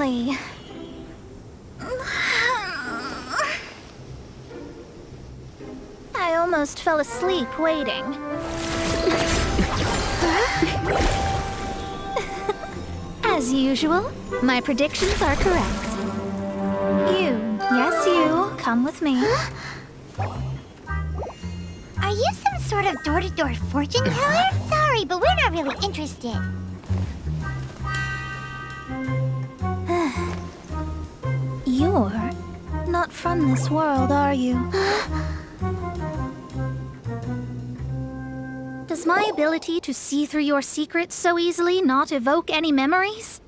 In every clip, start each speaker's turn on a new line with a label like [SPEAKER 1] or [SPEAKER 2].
[SPEAKER 1] Finally. I almost fell asleep waiting. As usual, my predictions are correct. Yes you, come with me.
[SPEAKER 2] Are you some sort of door-to-door fortune teller? Sorry, but we're not really interested.
[SPEAKER 1] You're not from this world, are you? Does my ability to see through your secrets so easily not evoke any memories?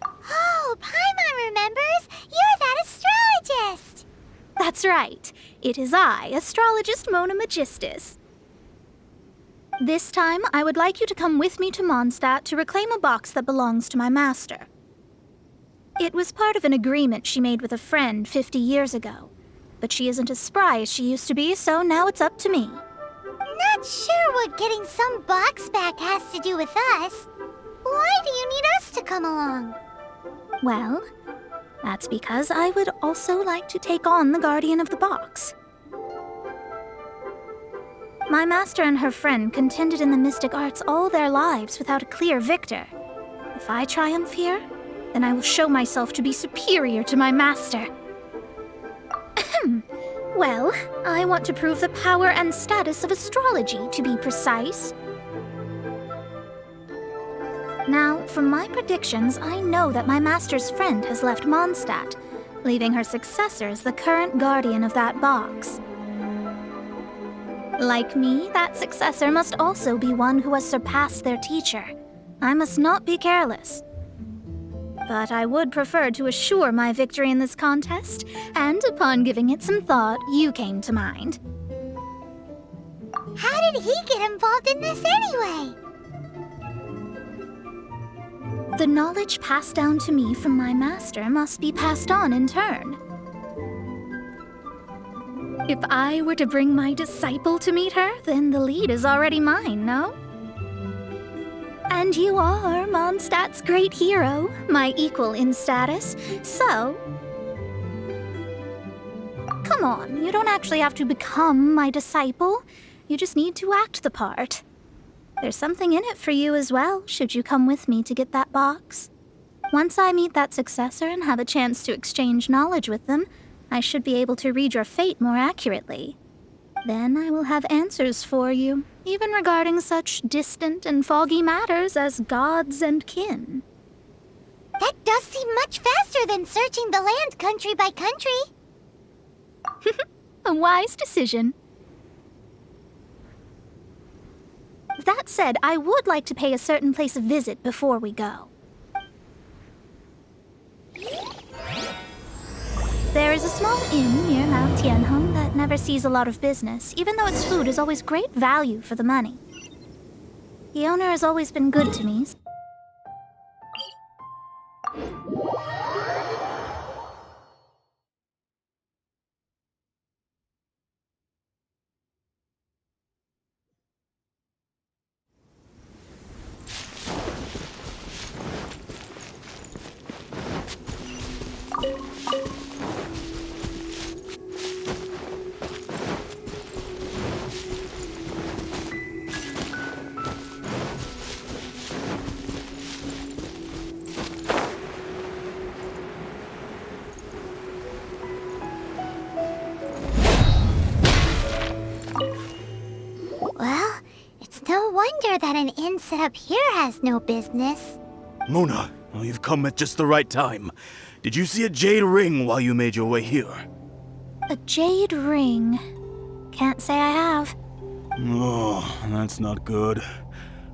[SPEAKER 2] Oh, Paimon remembers! You're that astrologist!
[SPEAKER 1] That's right. It is I, astrologist Mona Magistus. This time, I would like you to come with me to Mondstadt to reclaim a box that belongs to my master. It was part of an agreement she made with a friend 50 years ago. But she isn't as spry as she used to be, so now it's up to me.
[SPEAKER 2] Not sure what getting some box back has to do with us. Why do you need us to come along?
[SPEAKER 1] Well, that's because I would also like to take on the guardian of the box. My master and her friend contended in the mystic arts all their lives without a clear victor. If I triumph here, then I will show myself to be superior to my master. Well, I want to prove the power and status of astrology, to be precise. Now, from my predictions, I know that my master's friend has left Mondstadt, leaving her successor as the current guardian of that box. Like me, that successor must also be one who has surpassed their teacher. I must not be careless. But I would prefer to assure my victory in this contest, and upon giving it some thought, you came to mind.
[SPEAKER 2] How did he get involved in this anyway?
[SPEAKER 1] The knowledge passed down to me from my master must be passed on in turn. If I were to bring my disciple to meet her, then the lead is already mine, no? And you are Mondstadt's great hero, my equal in status, so... Come on, you don't actually have to become my disciple. You just need to act the part. There's something in it for you as well, should you come with me to get that box. Once I meet that successor and have a chance to exchange knowledge with them, I should be able to read your fate more accurately. Then I will have answers for you, even regarding such distant and foggy matters as gods and kin.
[SPEAKER 2] That does seem much faster than searching the land country by country.
[SPEAKER 1] A wise decision. That said, I would like to pay a certain place a visit before we go. There is a small inn near Mount Tianheng that never sees a lot of business, even though its food is always great value for the money. The owner has always been good to me.
[SPEAKER 2] Well, it's no wonder that an inn set up here has no business.
[SPEAKER 3] Mona, well, you've come at just the right time. Did you see a jade ring while you made your way here?
[SPEAKER 1] A jade ring. Can't say I have.
[SPEAKER 3] Oh, that's not good.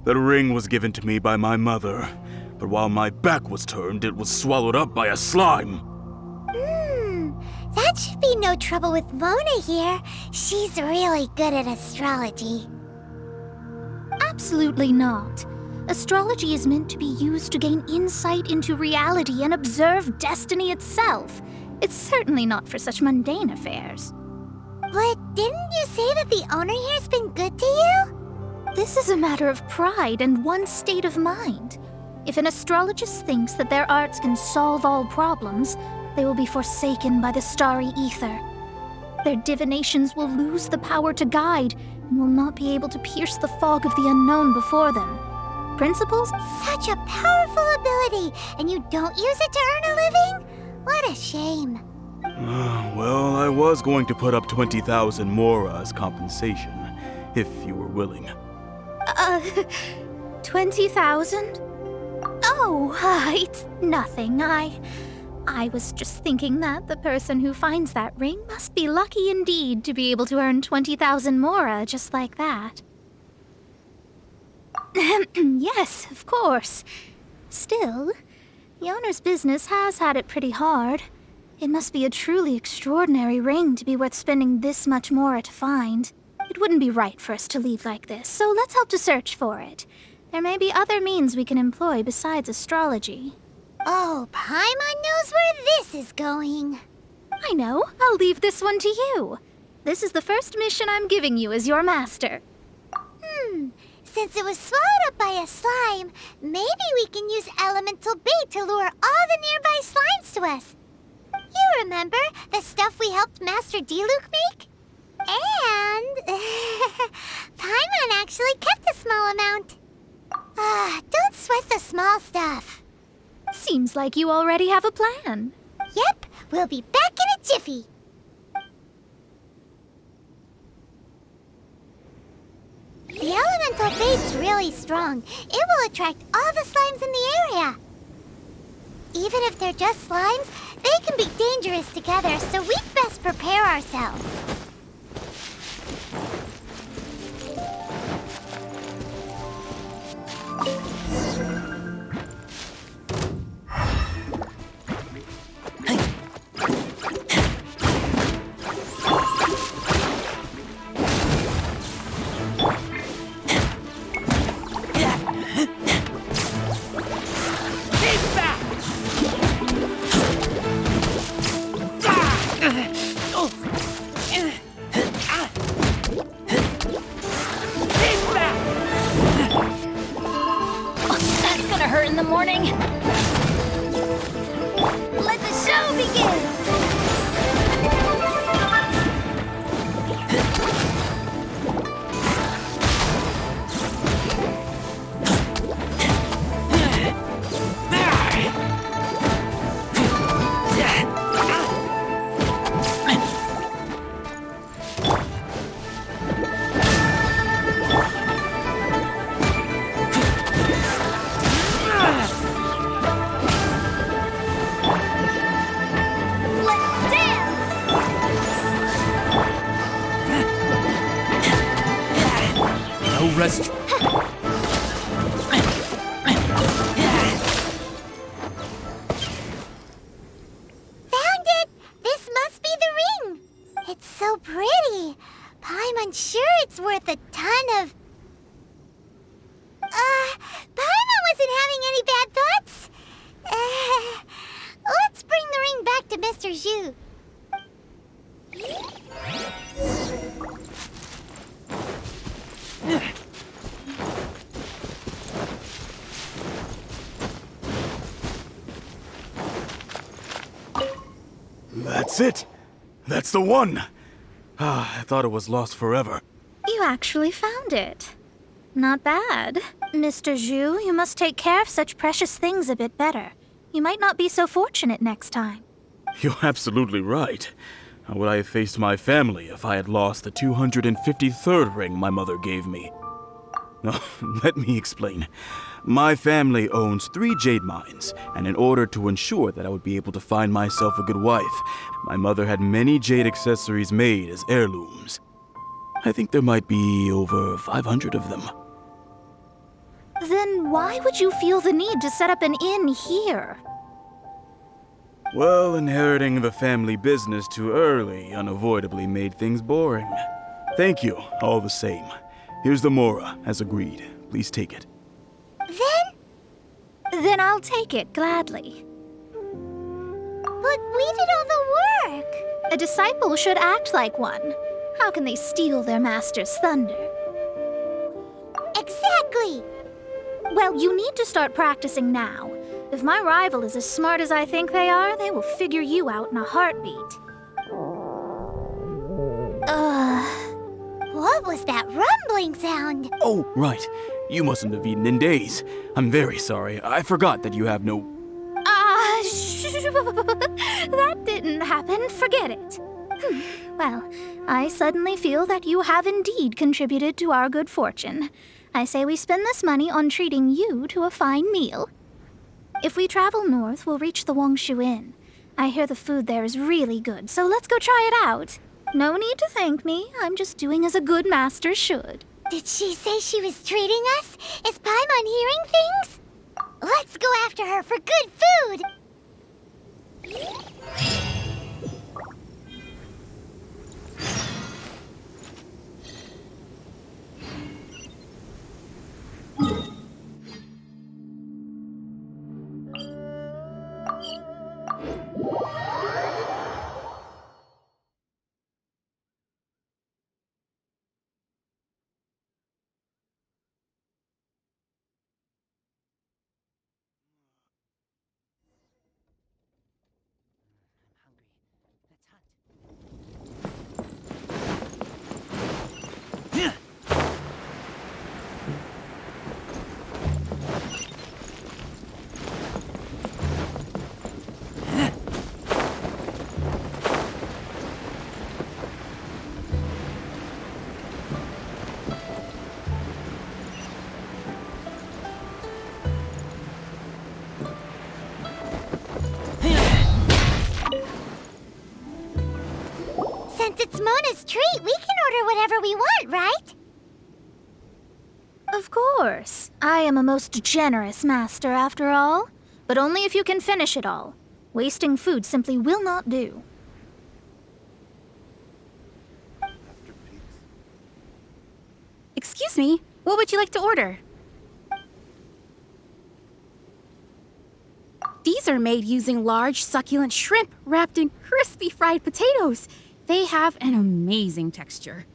[SPEAKER 3] That ring was given to me by my mother, but while my back was turned, it was swallowed up by a slime.
[SPEAKER 2] That should be no trouble with Mona here. She's really good at astrology.
[SPEAKER 1] Absolutely not. Astrology is meant to be used to gain insight into reality and observe destiny itself. It's certainly not for such mundane affairs.
[SPEAKER 2] But didn't you say that the owner here's been good to you?
[SPEAKER 1] This is a matter of pride and one's state of mind. If an astrologist thinks that their arts can solve all problems, they will be forsaken by the starry ether. Their divinations will lose the power to guide and will not be able to pierce the fog of the unknown before them. Principles?
[SPEAKER 2] Such a powerful ability, and you don't use it to earn a living? What a shame.
[SPEAKER 3] Well, I was going to put up 20,000 mora as compensation, if you were willing.
[SPEAKER 1] 20,000? Oh, it's nothing. I was just thinking that the person who finds that ring must be lucky indeed to be able to earn 20,000 mora just like that. Yes, of course. Still, the owner's business has had it pretty hard. It must be a truly extraordinary ring to be worth spending this much mora to find. It wouldn't be right for us to leave like this, so let's help to search for it. There may be other means we can employ besides astrology.
[SPEAKER 2] Oh, Paimon knows where this is going.
[SPEAKER 1] I know. I'll leave this one to you. This is the first mission I'm giving you as your master.
[SPEAKER 2] Since it was swallowed up by a slime, maybe we can use elemental bait to lure all the nearby slimes to us. You remember the stuff we helped Master Diluc make? And Paimon actually kept a small amount. Don't sweat the small stuff.
[SPEAKER 1] Seems like you already have a plan.
[SPEAKER 2] Yep, we'll be back in a jiffy. The elemental bait's really strong. It will attract all the slimes in the area. Even if they're just slimes, they can be dangerous together, so we'd best prepare ourselves.
[SPEAKER 1] Hurt in the morning. Let the show begin!
[SPEAKER 3] Rest.
[SPEAKER 2] Found it! This must be the ring! It's so pretty. Paimon sure it's worth a ton of... Paimon wasn't having any bad thoughts? Let's bring the ring back to Mr. Zhu.
[SPEAKER 3] That's it! That's the one! I thought it was lost forever.
[SPEAKER 1] You actually found it. Not bad. Mr. Zhu, you must take care of such precious things a bit better. You might not be so fortunate next time.
[SPEAKER 3] You're absolutely right. How would I have faced my family if I had lost the 253rd ring my mother gave me? Let me explain. My family owns 3 jade mines, and in order to ensure that I would be able to find myself a good wife, my mother had many jade accessories made as heirlooms. I think there might be over 500 of them.
[SPEAKER 1] Then why would you feel the need to set up an inn here?
[SPEAKER 3] Well, inheriting the family business too early unavoidably made things boring. Thank you, all the same. Here's the mora, as agreed. Please take it.
[SPEAKER 1] Then I'll take it gladly.
[SPEAKER 2] But we did all the work.
[SPEAKER 1] A disciple should act like one. How can they steal their master's thunder?
[SPEAKER 2] Exactly.
[SPEAKER 1] Well, you need to start practicing now. If my rival is as smart as I think they are, they will figure you out in a heartbeat.
[SPEAKER 2] What was that rumbling sound?
[SPEAKER 3] Oh, right. You mustn't have eaten in days. I'm very sorry. I forgot that you have no...
[SPEAKER 1] That didn't happen. Forget it. Well, I suddenly feel that you have indeed contributed to our good fortune. I say we spend this money on treating you to a fine meal. If we travel north, we'll reach the Wongshu Inn. I hear the food there is really good, so let's go try it out. No need to thank me. I'm just doing as a good master should.
[SPEAKER 2] Did she say she was treating us? Is Paimon hearing things? Let's go after her for good food! Since it's Mona's treat, we can order whatever we want, right?
[SPEAKER 1] Of course. I am a most generous master, after all. But only if you can finish it all. Wasting food simply will not do.
[SPEAKER 4] Excuse me, what would you like to order? These are made using large, succulent shrimp wrapped in crispy fried potatoes. They have an amazing texture.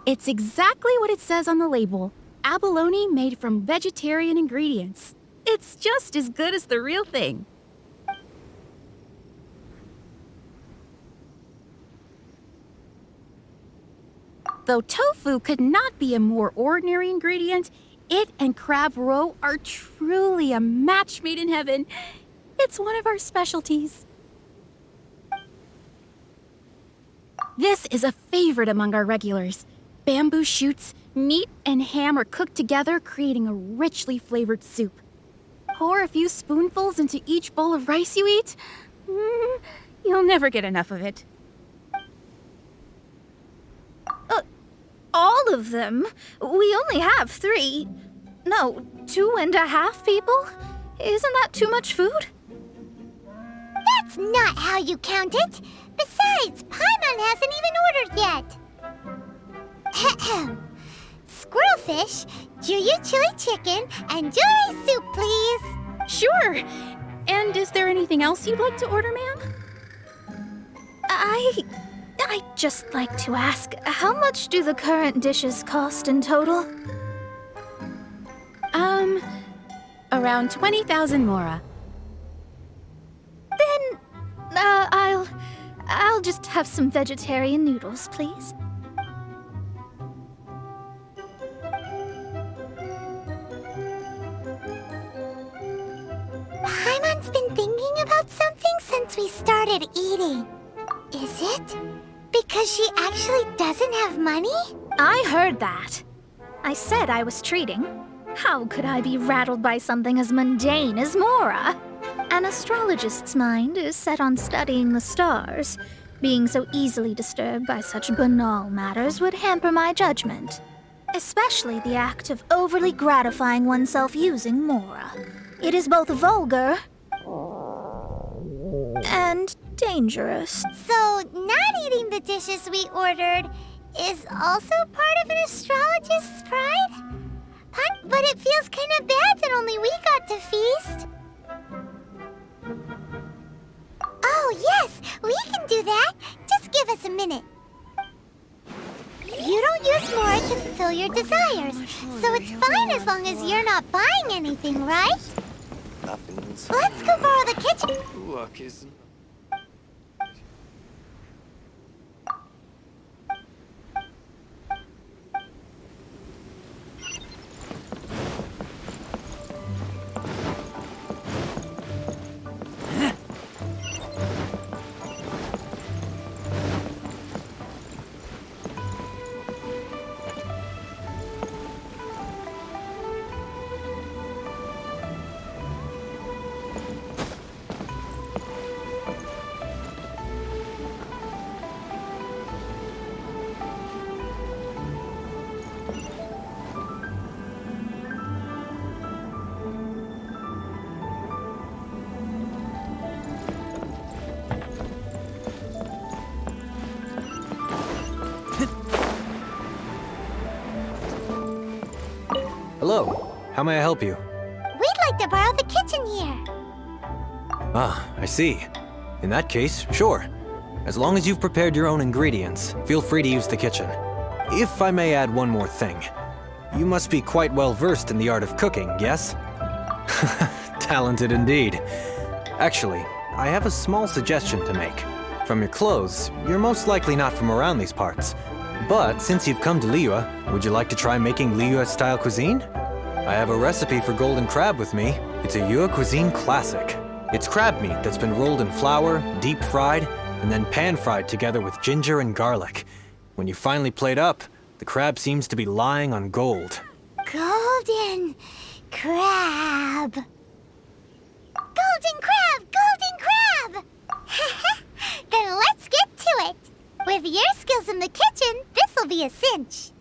[SPEAKER 4] It's exactly what it says on the label. Abalone made from vegetarian ingredients. It's just as good as the real thing. Though tofu could not be a more ordinary ingredient, it and crab roe are truly a match made in heaven. It's one of our specialties. This is a favorite among our regulars. Bamboo shoots, meat, and ham are cooked together, creating a richly flavored soup. Pour a few spoonfuls into each bowl of rice you eat. You'll never get enough of it.
[SPEAKER 1] All of them? We only have 3. No, 2.5 people? Isn't that too much food?
[SPEAKER 2] That's not how you count it. Besides, Paimon hasn't even ordered yet. Squirrelfish, Juyu chili chicken, and Juri soup, please.
[SPEAKER 4] Sure. And is there anything else you'd like to order, ma'am?
[SPEAKER 1] I'd just like to ask, how much do the current dishes cost in total?
[SPEAKER 4] Around 20,000 mora.
[SPEAKER 1] Then, I'll just have some vegetarian noodles, please.
[SPEAKER 2] Paimon's been thinking about something since we started eating. Is it because she actually doesn't have money?
[SPEAKER 1] I heard that. I said I was treating. How could I be rattled by something as mundane as Mora? An astrologist's mind is set on studying the stars. Being so easily disturbed by such banal matters would hamper my judgment. Especially the act of overly gratifying oneself using Mora. It is both vulgar and dangerous.
[SPEAKER 2] So, not eating the dishes we ordered is also part of an astrologist's pride? But it feels kind of bad that only we got to feast. Oh, yes, we can do that. Just give us a minute. fulfill your desires. So it's fine as long as you're not buying anything, right? Let's go borrow the kitchen.
[SPEAKER 5] Hello, how may I help you?
[SPEAKER 2] We'd like to borrow the kitchen here.
[SPEAKER 5] Ah, I see. In that case, sure. As long as you've prepared your own ingredients, feel free to use the kitchen. If I may add one more thing. You must be quite well versed in the art of cooking, yes? Talented indeed. Actually, I have a small suggestion to make. From your clothes, you're most likely not from around these parts. But since you've come to Liyue, would you like to try making Liyue-style cuisine? I have a recipe for golden crab with me. It's a Yue cuisine classic. It's crab meat that's been rolled in flour, deep fried, and then pan-fried together with ginger and garlic. When you finally plate up, the crab seems to be lying on gold.
[SPEAKER 2] Golden crab. Golden crab! Golden crab! Then let's get to it. With your skills in the kitchen, this'll be a cinch.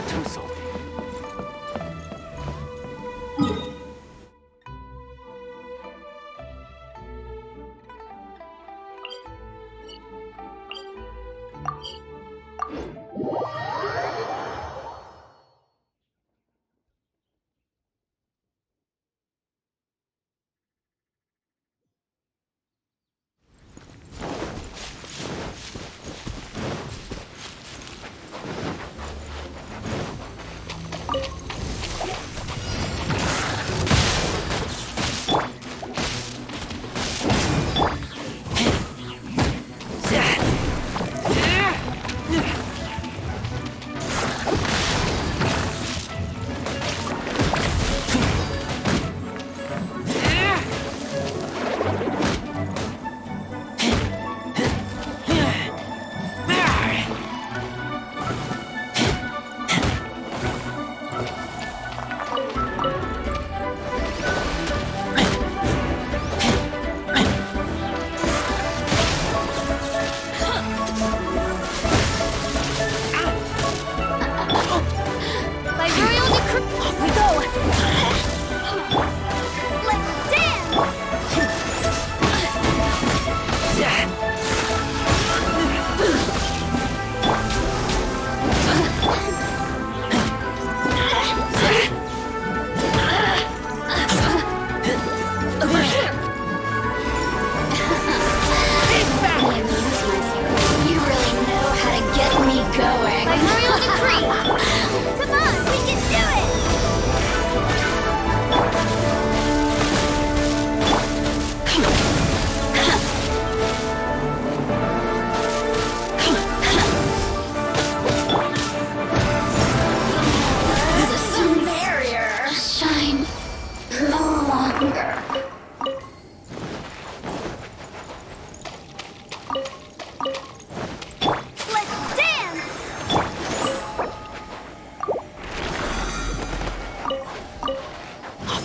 [SPEAKER 5] Too salty.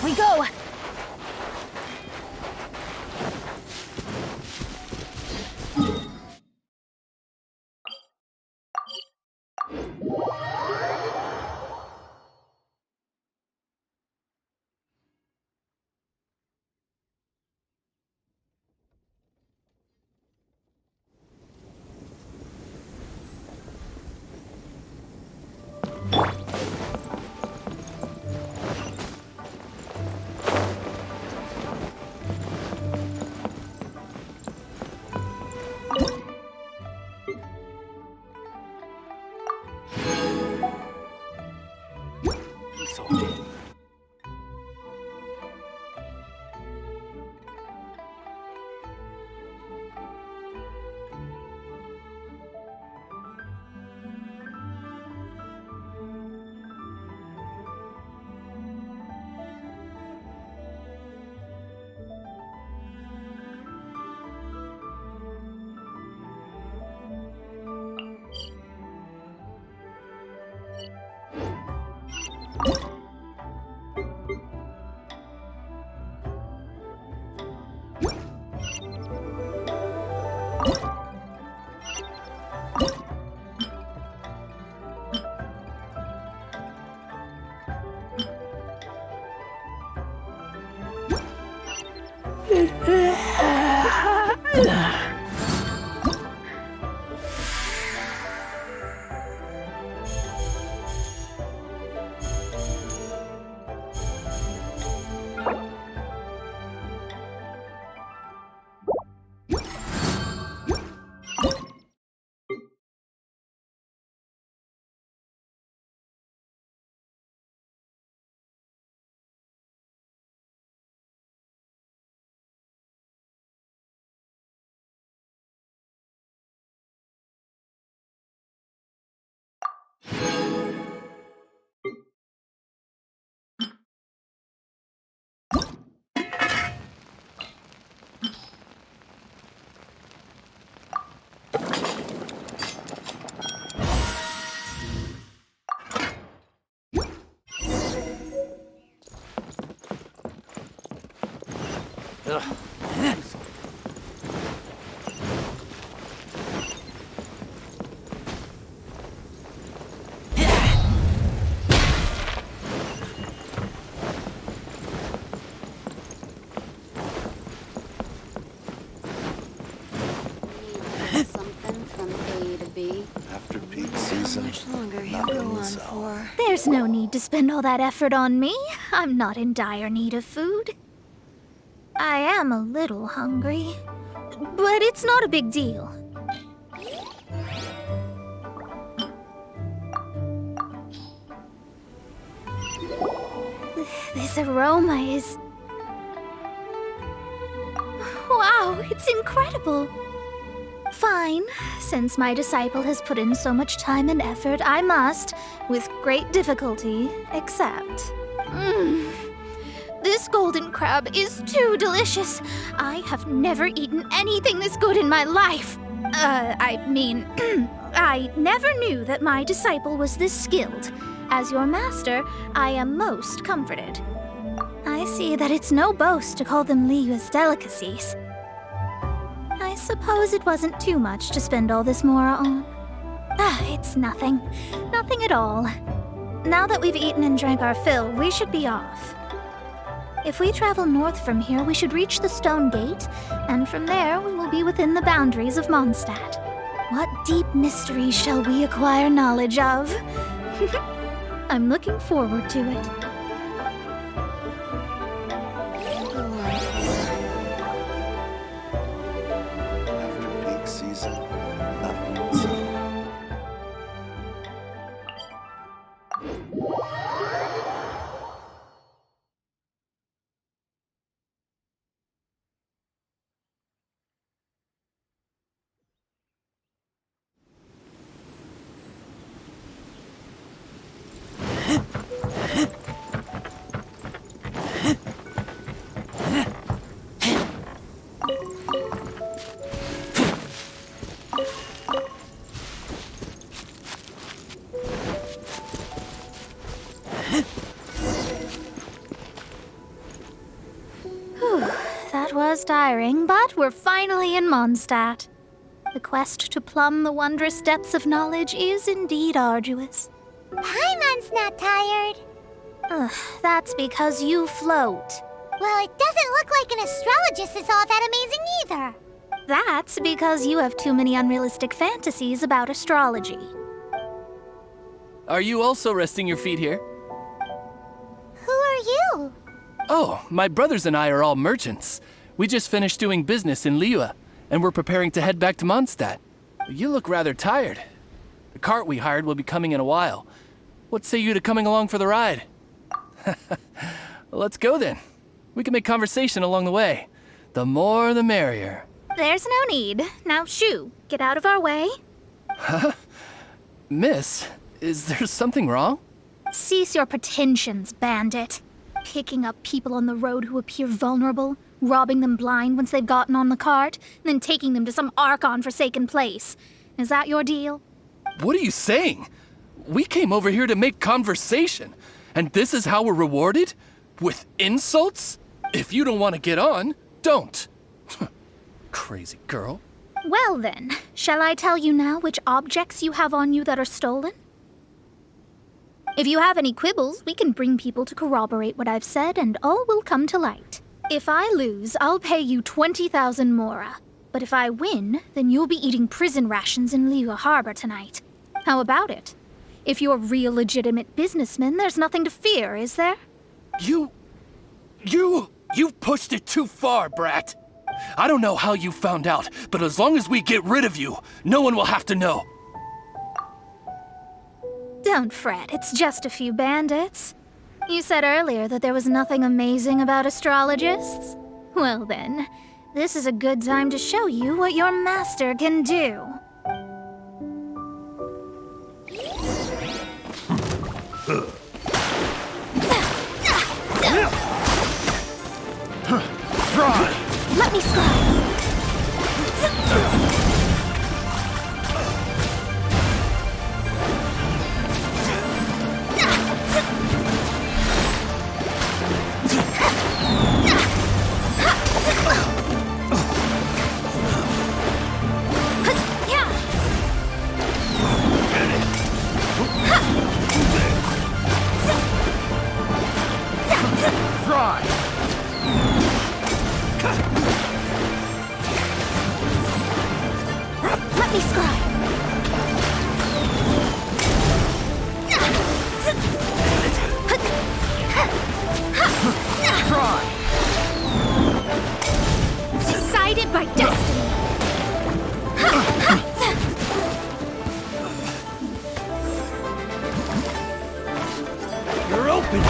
[SPEAKER 4] Off we go!
[SPEAKER 6] Something from A to B.
[SPEAKER 7] After peak season,
[SPEAKER 6] Much longer he'll
[SPEAKER 7] nothing
[SPEAKER 6] go
[SPEAKER 7] will
[SPEAKER 6] on
[SPEAKER 7] sell.
[SPEAKER 6] for.
[SPEAKER 1] There's no need to spend all that effort on me. I'm not in dire need of food. I am a little hungry, but it's not a big deal. This aroma is... Wow, it's incredible. Fine. Since my disciple has put in so much time and effort, I must, with great difficulty, accept. This golden crab is too delicious. I have never eaten anything this good in my life. I never knew that my disciple was this skilled. As your master, I am most comforted. I see that it's no boast to call them Liyue's delicacies. I suppose it wasn't too much to spend all this mora on. It's nothing. Nothing at all. Now that we've eaten and drank our fill, we should be off. If we travel north from here, we should reach the Stone Gate, and from there we will be within the boundaries of Mondstadt. What deep mysteries shall we acquire knowledge of? I'm looking forward to it.
[SPEAKER 6] He'll go on for.
[SPEAKER 7] After peak season, nothing will sell.
[SPEAKER 1] It was tiring, but we're finally in Mondstadt. The quest to plumb the wondrous depths of knowledge is indeed arduous.
[SPEAKER 2] Paimon's not tired.
[SPEAKER 1] Ugh, that's because you float.
[SPEAKER 2] Well, it doesn't look like an astrologist is all that amazing either.
[SPEAKER 1] That's because you have too many unrealistic fantasies about astrology.
[SPEAKER 8] Are you also resting your feet here?
[SPEAKER 2] Who are you?
[SPEAKER 8] Oh, my brothers and I are all merchants. We just finished doing business in Liyue, and we're preparing to head back to Mondstadt. You look rather tired. The cart we hired will be coming in a while. What say you to coming along for the ride? Let's go then. We can make conversation along the way. The more the merrier.
[SPEAKER 1] There's no need. Now shoo, get out of our way.
[SPEAKER 8] Miss, is there something wrong?
[SPEAKER 1] Cease your pretensions, bandit. Picking up people on the road who appear vulnerable, robbing them blind once they've gotten on the cart, and then taking them to some Archon-forsaken place. Is that your deal?
[SPEAKER 8] What are you saying? We came over here to make conversation, and this is how we're rewarded? With insults? If you don't want to get on, don't. Crazy girl.
[SPEAKER 1] Well then, shall I tell you now which objects you have on you that are stolen? If you have any quibbles, we can bring people to corroborate what I've said, and all will come to light. If I lose, I'll pay you 20,000 mora. But if I win, then you'll be eating prison rations in Liyue Harbor tonight. How about it? If you're real legitimate businessmen, there's nothing to fear, is there?
[SPEAKER 8] You've pushed it too far, brat. I don't know how you found out, but as long as we get rid of you, no one will have to know.
[SPEAKER 1] Don't fret, it's just a few bandits. You said earlier that there was nothing amazing about astrologists. Well then, this is a good time to show you what your master can do. Let me scry. Let me scry. Decided by destiny.
[SPEAKER 8] You're open!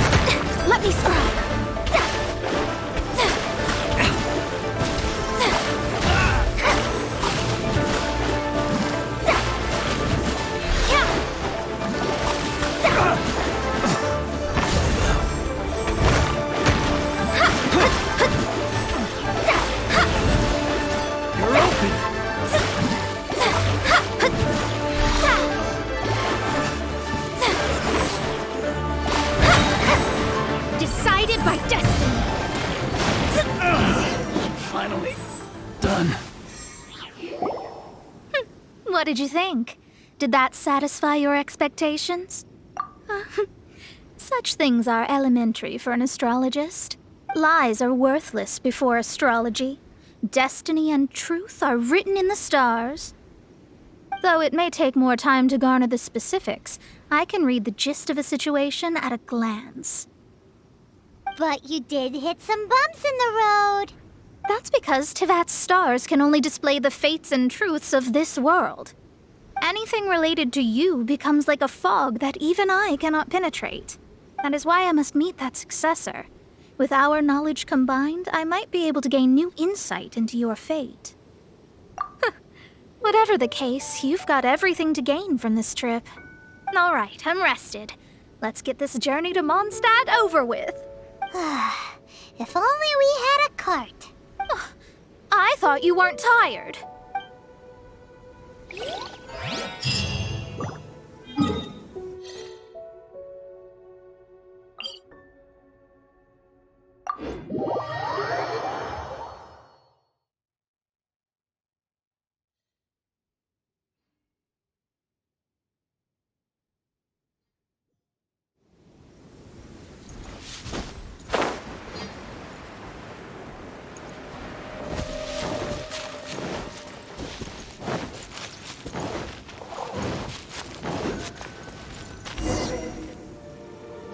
[SPEAKER 1] Let me scry. Decided by destiny.
[SPEAKER 8] Finally. Done.
[SPEAKER 1] What did you think? Did that satisfy your expectations? Such things are elementary for an astrologist. Lies are worthless before astrology. Destiny and truth are written in the stars. Though it may take more time to garner the specifics, I can read the gist of a situation at a glance.
[SPEAKER 2] But you did hit some bumps in the road.
[SPEAKER 1] That's because Tivat's stars can only display the fates and truths of this world. Anything related to you becomes like a fog that even I cannot penetrate. That is why I must meet that successor. With our knowledge combined, I might be able to gain new insight into your fate. Whatever the case, you've got everything to gain from this trip. All right, I'm rested. Let's get this journey to Mondstadt over with.
[SPEAKER 2] If only we had a cart.
[SPEAKER 1] I thought you weren't tired.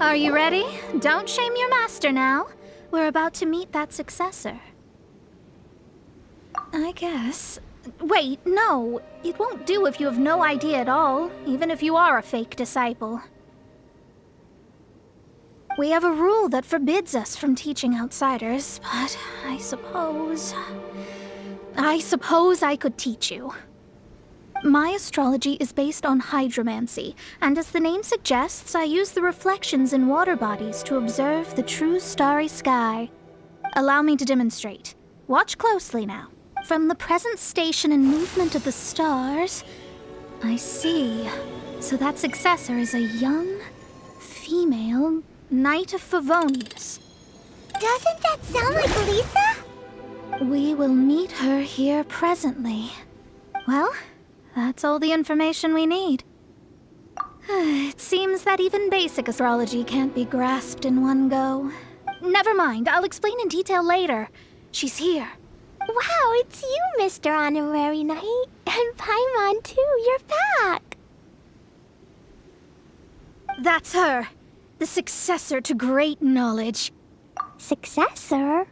[SPEAKER 1] Are you ready? Don't shame your master now. We're about to meet that successor. I guess. Wait, no. It won't do if you have no idea at all, even if you are a fake disciple. We have a rule that forbids us from teaching outsiders, but I suppose I could teach you. My astrology is based on hydromancy, and as the name suggests, I use the reflections in water bodies to observe the true starry sky. Allow me to demonstrate. Watch closely now. From the present station and movement of the stars, I see. So that successor is a young, female Knight of Favonius.
[SPEAKER 2] Doesn't that sound like Lisa?
[SPEAKER 1] We will meet her here presently. Well, that's all the information we need. It seems that even basic astrology can't be grasped in one go. Never mind, I'll explain in detail later. She's here.
[SPEAKER 2] Wow, it's you, Mr. Honorary Knight. And Paimon, too, you're back.
[SPEAKER 1] That's her. The successor to great knowledge.
[SPEAKER 2] Successor?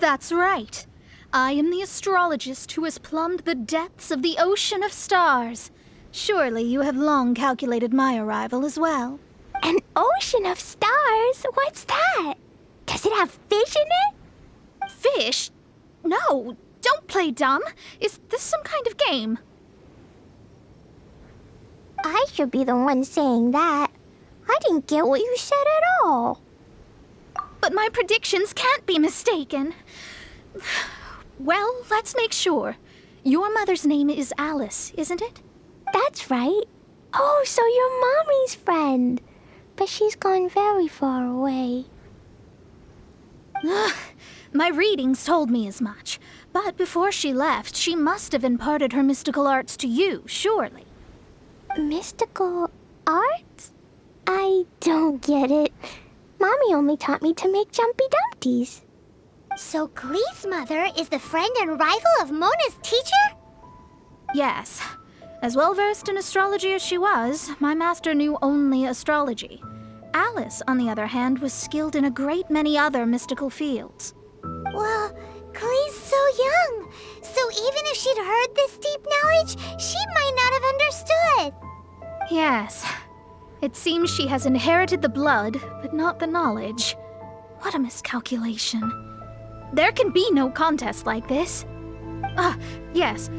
[SPEAKER 1] That's right. I am the astrologist who has plumbed the depths of the ocean of stars. Surely you have long calculated my arrival as well.
[SPEAKER 2] An ocean of stars? What's that? Does it have fish in it?
[SPEAKER 1] Fish? No, don't play dumb. Is this some kind of game?
[SPEAKER 2] I should be the one saying that. I didn't get what you said at all.
[SPEAKER 1] But my predictions can't be mistaken. Well, let's make sure. Your mother's name is Alice, isn't it?
[SPEAKER 2] That's right. Oh, so you're Mommy's friend. But she's gone very far away.
[SPEAKER 1] My readings told me as much. But before she left, she must have imparted her mystical arts to you, surely.
[SPEAKER 2] Mystical arts? I don't get it. Mommy only taught me to make Jumpy Dumpties. So Glee's mother is the friend and rival of Mona's teacher?
[SPEAKER 1] Yes. As well-versed in astrology as she was, my master knew only astrology. Alice, on the other hand, was skilled in a great many other mystical fields.
[SPEAKER 2] Well, Glee's so young. So even if she'd heard this deep knowledge, she might not have understood.
[SPEAKER 1] Yes. It seems she has inherited the blood, but not the knowledge. What a miscalculation. There can be no contest like this. Yes.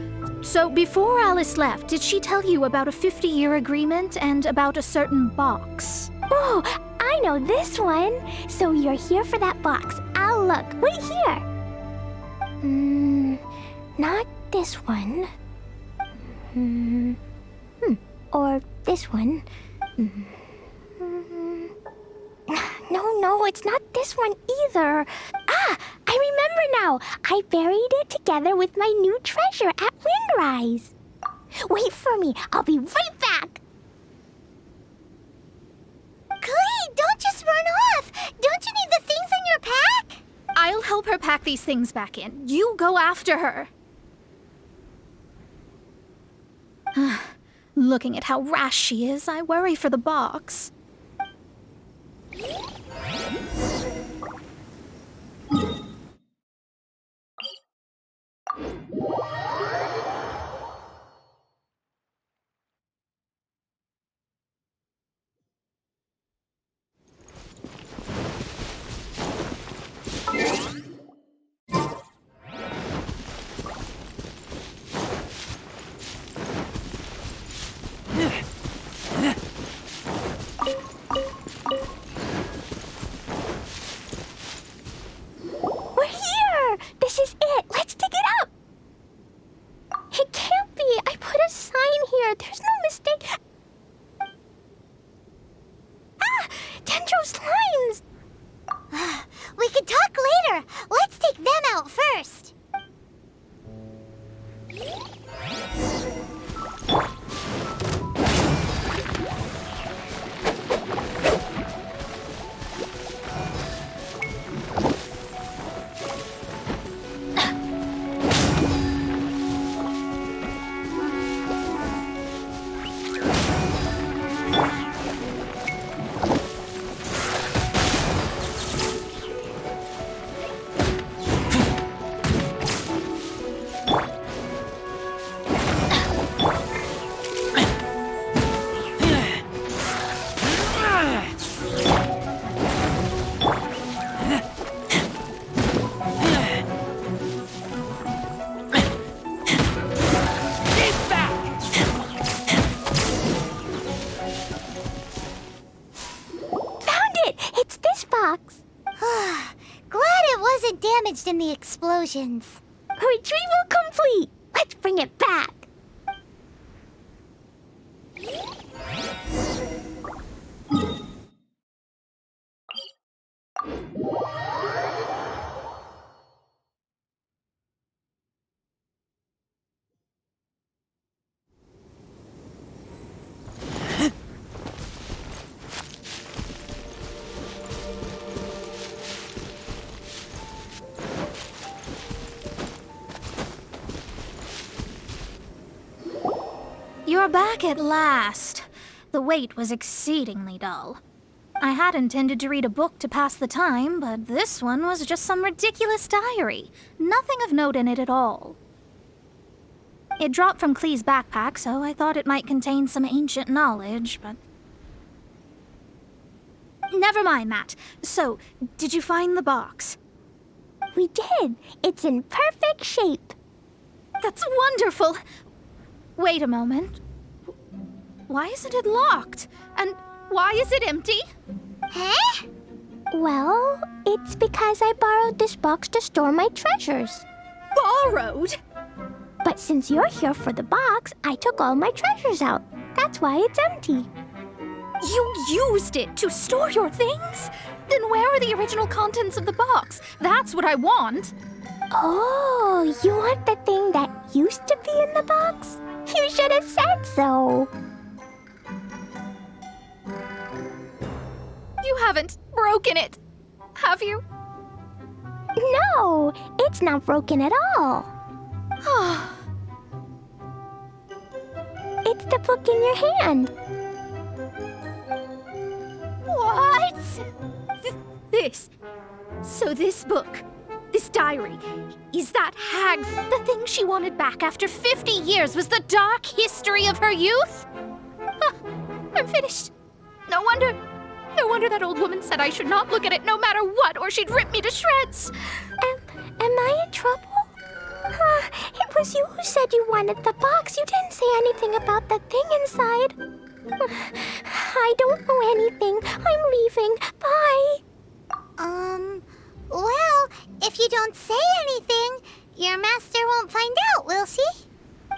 [SPEAKER 1] So before Alice left, did she tell you about a 50-year agreement and about a certain box?
[SPEAKER 2] Oh, I know this one. So you're here for that box. I'll look. Wait here. Not this one. Or this one. No, it's not this one either. Ah, I remember now. I buried it together with my new treasure at Windrise. Wait for me. I'll be right back. Glee, don't just run off. Don't you need the things in your pack?
[SPEAKER 1] I'll help her pack these things back in. You go after her. Looking at how rash she is, I worry for the box.
[SPEAKER 2] box. Glad it wasn't damaged in the explosions.
[SPEAKER 9] Retrieval complete! Let's bring it back!
[SPEAKER 1] You're back at last. The wait was exceedingly dull. I had intended to read a book to pass the time, but this one was just some ridiculous diary. Nothing of note in it at all. It dropped from Clee's backpack, so I thought it might contain some ancient knowledge, but... Never mind that. So, did you find the box?
[SPEAKER 9] We did. It's in perfect shape.
[SPEAKER 1] That's wonderful! Wait a moment. Why isn't it locked? And why is it empty?
[SPEAKER 2] Huh?
[SPEAKER 9] Well, it's because I borrowed this box to store my treasures.
[SPEAKER 1] Borrowed?
[SPEAKER 9] But since you're here for the box, I took all my treasures out. That's why it's empty.
[SPEAKER 1] You used it to store your things? Then where are the original contents of the box? That's what I want.
[SPEAKER 9] Oh, you want the thing that used to be in the box? You should have said so.
[SPEAKER 1] You haven't broken it, have you?
[SPEAKER 9] No, it's not broken at all. It's the book in your hand.
[SPEAKER 1] What? So this book, this diary, is that hag's the thing she wanted back after 50 years was the dark history of her youth? I'm finished. No wonder that old woman said I should not look at it no matter what, or she'd rip me to shreds.
[SPEAKER 9] Am I in trouble? It was you who said you wanted the box. You didn't say anything about the thing inside. I don't know anything. I'm leaving. Bye.
[SPEAKER 2] Well, if you don't say anything, your master won't find out, will she?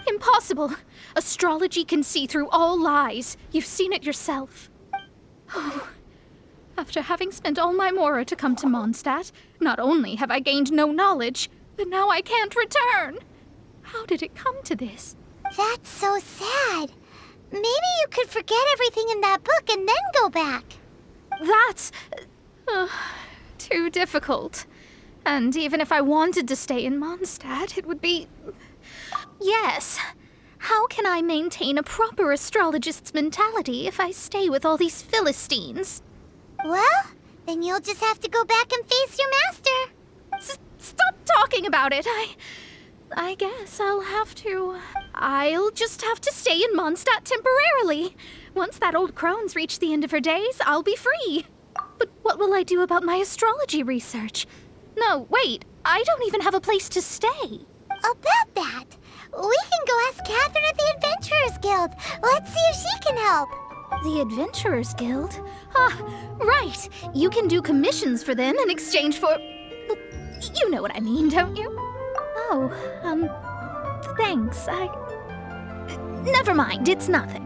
[SPEAKER 1] Impossible. Astrology can see through all lies. You've seen it yourself. After having spent all my mora to come to Mondstadt, not only have I gained no knowledge, but now I can't return. How did it come to this?
[SPEAKER 2] That's so sad. Maybe you could forget everything in that book and then go back.
[SPEAKER 1] That's... too difficult. And even if I wanted to stay in Mondstadt, it would be... Yes. How can I maintain a proper astrologist's mentality if I stay with all these Philistines?
[SPEAKER 2] Well, then you'll just have to go back and face your master.
[SPEAKER 1] Stop talking about it. I guess I'll just have to stay in Mondstadt temporarily. Once that old crone's reached the end of her days, I'll be free. But what will I do about my astrology research? No, wait, I don't even have a place to stay.
[SPEAKER 2] About that, we can go ask Catherine at the Adventurers Guild. Let's see if she can help.
[SPEAKER 1] The Adventurers Guild? Right. You can do commissions for them in exchange for... You know what I mean, don't you? Oh, thanks. Never mind, it's nothing.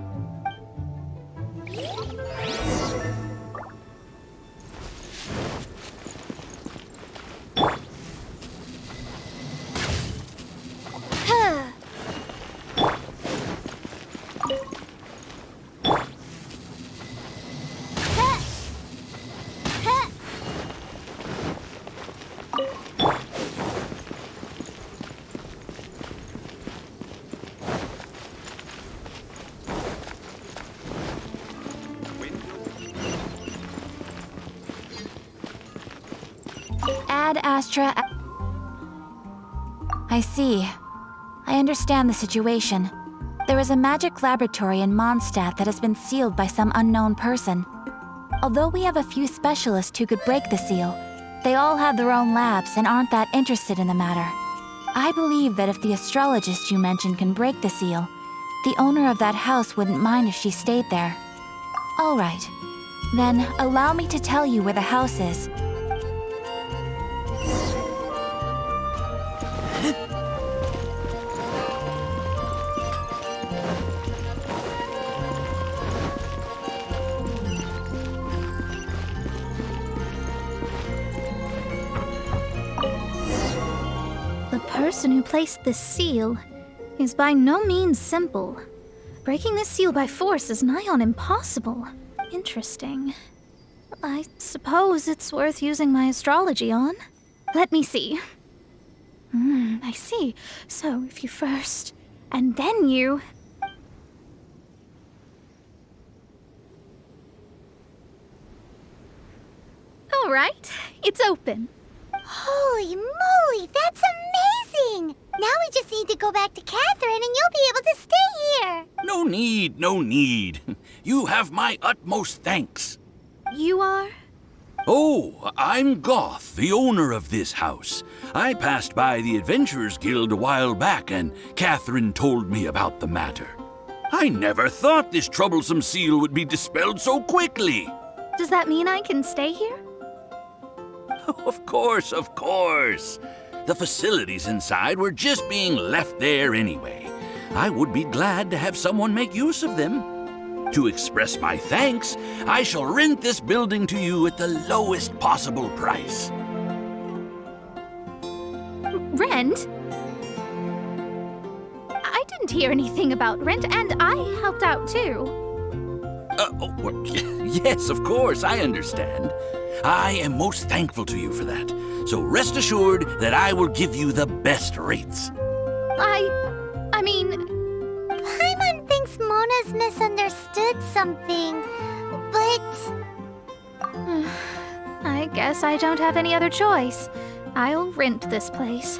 [SPEAKER 10] Ad Astra... I see. I understand the situation. There is a magic laboratory in Mondstadt that has been sealed by some unknown person. Although we have a few specialists who could break the seal, they all have their own labs and aren't that interested in the matter. I believe that if the astrologist you mentioned can break the seal, the owner of that house wouldn't mind if she stayed there. All right. Then, allow me to tell you where the house is,
[SPEAKER 1] person who placed this seal is by no means simple. Breaking this seal by force is nigh on impossible. Interesting. I suppose it's worth using my astrology on. Let me see. I see. So if you first, and then you... All right, it's open.
[SPEAKER 2] Holy moly, that's amazing! Now we just need to go back to Catherine and you'll be able to stay here.
[SPEAKER 11] No need, no need. You have my utmost thanks.
[SPEAKER 1] You are?
[SPEAKER 11] Oh, I'm Goth, the owner of this house. I passed by the Adventurers Guild a while back and Catherine told me about the matter. I never thought this troublesome seal would be dispelled so quickly.
[SPEAKER 1] Does that mean I can stay here?
[SPEAKER 11] Of course, of course. The facilities inside were just being left there anyway. I would be glad to have someone make use of them. To express my thanks, I shall rent this building to you at the lowest possible price.
[SPEAKER 1] Rent? I didn't hear anything about rent, and I helped out too.
[SPEAKER 11] Well, yes, of course, I understand. I am most thankful to you for that. So rest assured that I will give you the best rates.
[SPEAKER 1] I mean...
[SPEAKER 2] Paimon thinks Mona's misunderstood something, but...
[SPEAKER 1] I guess I don't have any other choice. I'll rent this place.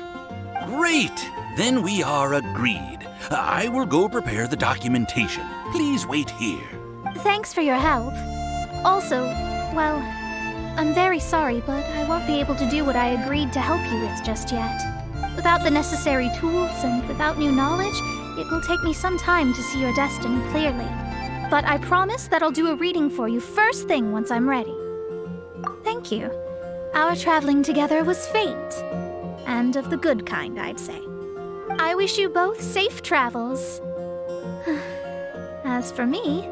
[SPEAKER 11] Great! Then we are agreed. I will go prepare the documentation. Please wait here.
[SPEAKER 1] Thanks for your help. Also, well, I'm very sorry, but I won't be able to do what I agreed to help you with just yet. Without the necessary tools and without new knowledge, it will take me some time to see your destiny clearly. But I promise that I'll do a reading for you first thing once I'm ready. Thank you. Our traveling together was fate. And of the good kind, I'd say. I wish you both safe travels. As for me,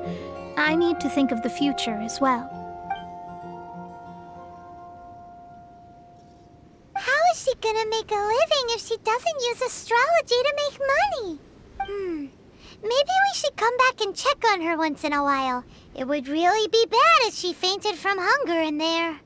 [SPEAKER 1] I need to think of the future as well.
[SPEAKER 2] How is she gonna make a living if she doesn't use astrology to make money? Maybe we should come back and check on her once in a while. It would really be bad if she fainted from hunger in there.